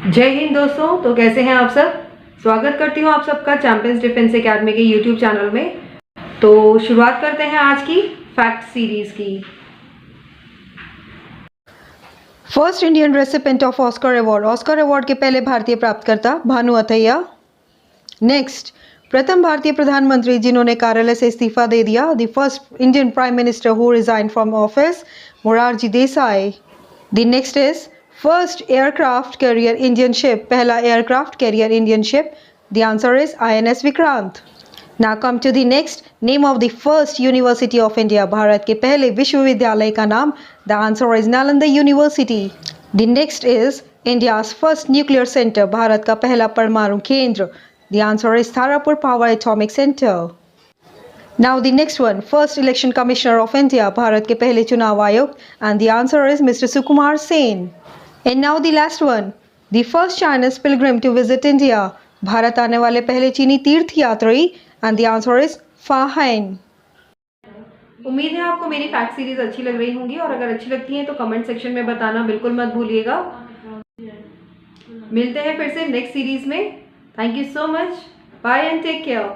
जय हिंद दोस्तों। तो कैसे हैं आप सब। स्वागत करती हूं आप सबका चैंपियंस डिफेंस एकेडमी के यूट्यूब चैनल में। तो शुरुआत करते हैं आज की फैक्ट सीरीज की। First Indian recipient of Oscar award. Oscar award के पहले भारतीय प्राप्तकर्ता भानु अथैया। नेक्स्ट, प्रथम भारतीय प्रधानमंत्री जिन्होंने कार्यालय से इस्तीफा दे दिया। The first Indian prime minister who resign from office, Morarji Desai. The next is first aircraft carrier Indian ship. पहला aircraft carrier Indian ship. The answer is INS Vikrant. Now come to the next name of the first University of India. Bharat के पहले विश्वविद्यालय का नाम। The answer is Nalanda University. The next is India's first nuclear center. Bharat का पहला परमाणु केंद्र। The answer is Tarapur Power Atomic Center. Now the next one, first election commissioner of India. Bharat के पहले चुनाव आयुक्त। And the answer is Mr. Sukumar Sen. And now the last one, the first Chinese pilgrim to visit India. Bharat आने वाले पहले चीनी तीर्थ यात्री। And the answer is Hind. उम्मीद है आपको मेरी फैक्ट सीरीज अच्छी लग रही होंगी, और अगर अच्छी लगती हैं तो कमेंट सेक्शन में बताना बिल्कुल मत भूलिएगा। मिलते हैं फिर से नेक्स्ट सीरीज में। Thank you so much. Bye and take care.